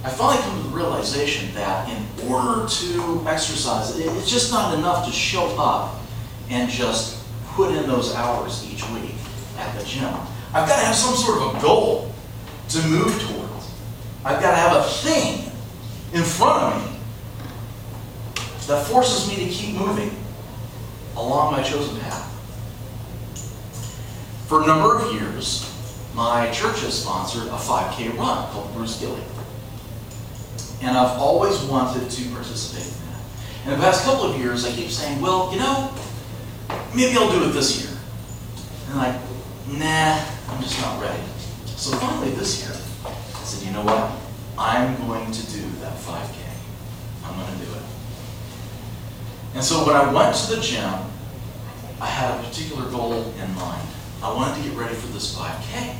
I finally come to the realization that in order to exercise, it's just not enough to show up and just put in those hours each week at the gym. I've got to have some sort of a goal to move towards. I've got to have a thing in front of me that forces me to keep moving along my chosen path. For a number of years, my church has sponsored a 5K run called Bruce Gilly. And I've always wanted to participate in that. In the past couple of years, I keep saying, well, maybe I'll do it this year. And I'm like, nah, I'm just not ready. So finally this year, I said, you know what? I'm going to do that 5K. I'm going to do it. And so when I went to the gym, I had a particular goal in mind. I wanted to get ready for this 5K.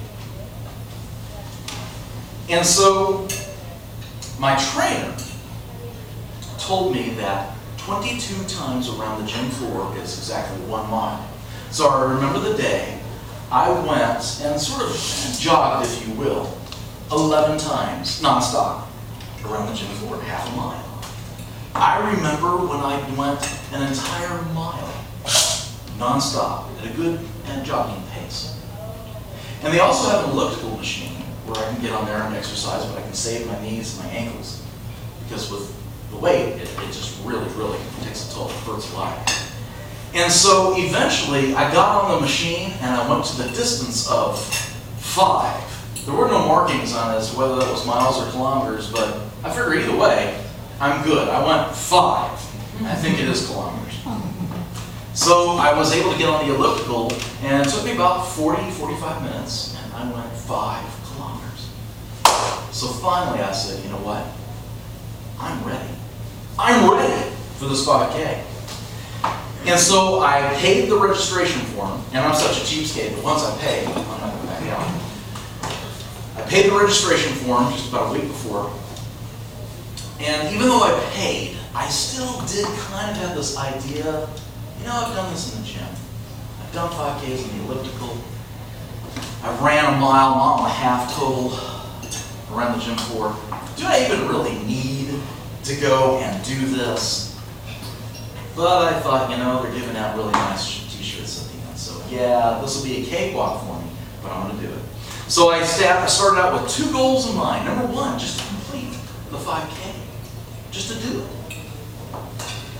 And so my trainer told me that 22 times around the gym floor is exactly 1 mile. So I remember the day I went and sort of jogged, if you will, 11 times nonstop around the gym floor, half a mile. I remember when I went an entire mile nonstop at a good and jogging pace. And they also have an elliptical machine where I can get on there and exercise, but I can save my knees and my ankles. Because with the weight, it just really takes a toll. It hurts a lot. And so eventually, I got on the machine and I went to the distance of 5. There were no markings on it as to whether that was miles or kilometers, but I figure either way, I'm good. I went 5. I think it is kilometers. So I was able to get on the elliptical, and it took me about 40-45 minutes, and I went 5 kilometers. So finally I said, you know what? I'm ready. I'm ready for this 5K. And so I paid the registration form, and I'm such a cheapskate, but once I pay, I'm not going to back out. I paid the registration form just about a week before, and even though I paid, I still did kind of have this idea, I've done this in the gym. I've done 5Ks on the elliptical. I've ran a mile and a half total around the gym floor. Do I even really need to go and do this? But I thought, they're giving out really nice t-shirts at the end. So yeah, this will be a cakewalk for me, but I'm going to do it. So I started out with 2 goals in mind. Number 1, just to complete the 5K. Just to do it.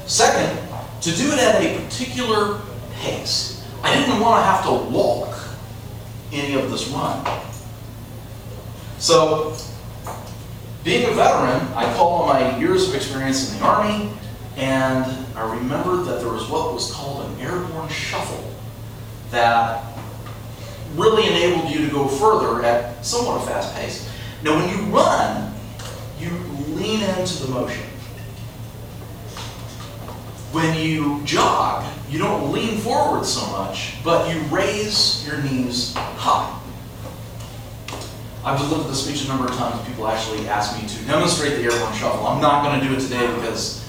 Second, to do it at a particular pace. I didn't want to have to walk any of this run. So, being a veteran, I call on my years of experience in the Army, and I remembered that there was what was called an airborne shuffle that really enabled you to go further at somewhat a fast pace. Now, when you run, you lean into the motion. When you jog, you don't lean forward so much, but you raise your knees high. I've delivered this speech a number of times. People actually ask me to demonstrate the airborne shuffle. I'm not going to do it today because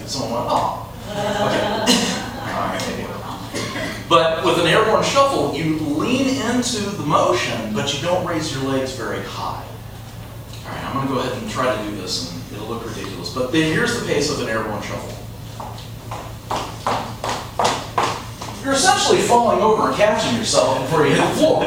someone went, okay. But with an airborne shuffle, you lean into the motion, but you don't raise your legs very high. All right, I'm going to go ahead and try to do this, and it'll look ridiculous. But here's the pace of an airborne shuffle. You're essentially falling over and catching yourself before you hit the floor.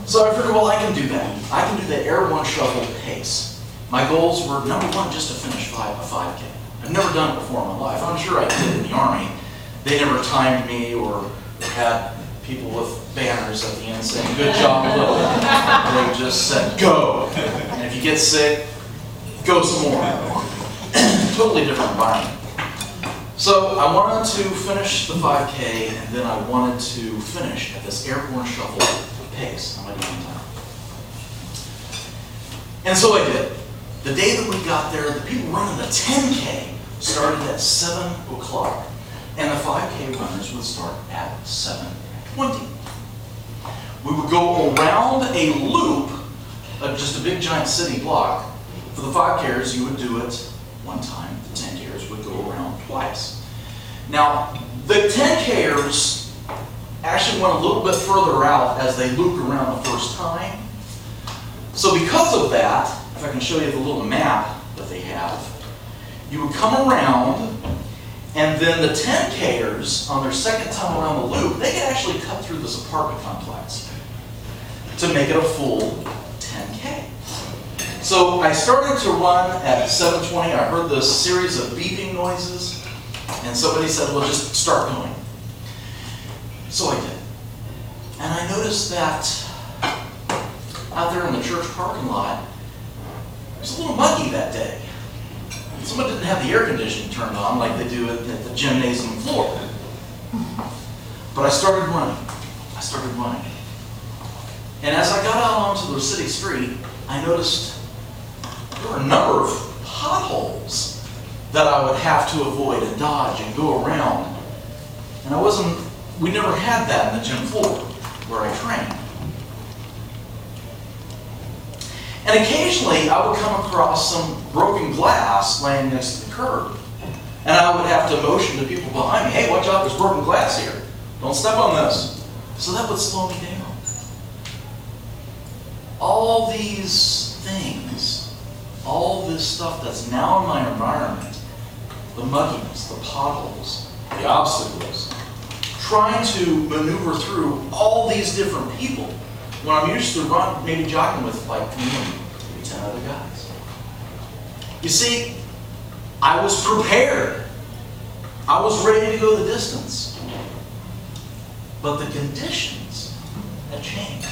So I figured, well, I can do that. I can do the airborne shuffle pace. My goals were, number 1, just to finish a 5K. I've never done it before in my life. I'm sure I did in the Army. They never timed me or had people with banners at the end saying, good job, Will. They just said, go. And if you get sick, go some more. Totally different environment. So I wanted to finish the 5K, and then I wanted to finish at this airborne shuffle pace on my evening time. And so I did. The day that we got there, the people running the 10K started at 7 o'clock, and the 5K runners would start at 7:20. We would go around a loop, just a big giant city block. For the 5Kers, you would do it 1 time. The 10Kers would go around twice. Now, the 10Kers actually went a little bit further out as they looped around the first time. So because of that, if I can show you the little map that they have, you would come around, and then the 10Kers, on their second time around the loop, they could actually cut through this apartment complex to make it a full 10K. So I started to run at 7:20. I heard this series of beeping noises, and somebody said, well, just start going. So I did. And I noticed that out there in the church parking lot, it was a little muggy that day. Someone didn't have the air conditioning turned on like they do at the gymnasium floor. But I started running. And as I got out onto the city street, I noticed there were a number of potholes that I would have to avoid and dodge and go around. And we never had that in the gym floor where I trained. And occasionally I would come across some broken glass laying next to the curb. And I would have to motion to people behind me, hey, watch out, there's broken glass here. Don't step on this. So that would slow me down. All these things, all this stuff that's now in my environment, the mugginess, the potholes, the obstacles, trying to maneuver through all these different people when I'm used to maybe jogging with like me and maybe 10 other guys. You see, I was prepared. I was ready to go the distance. But the conditions had changed.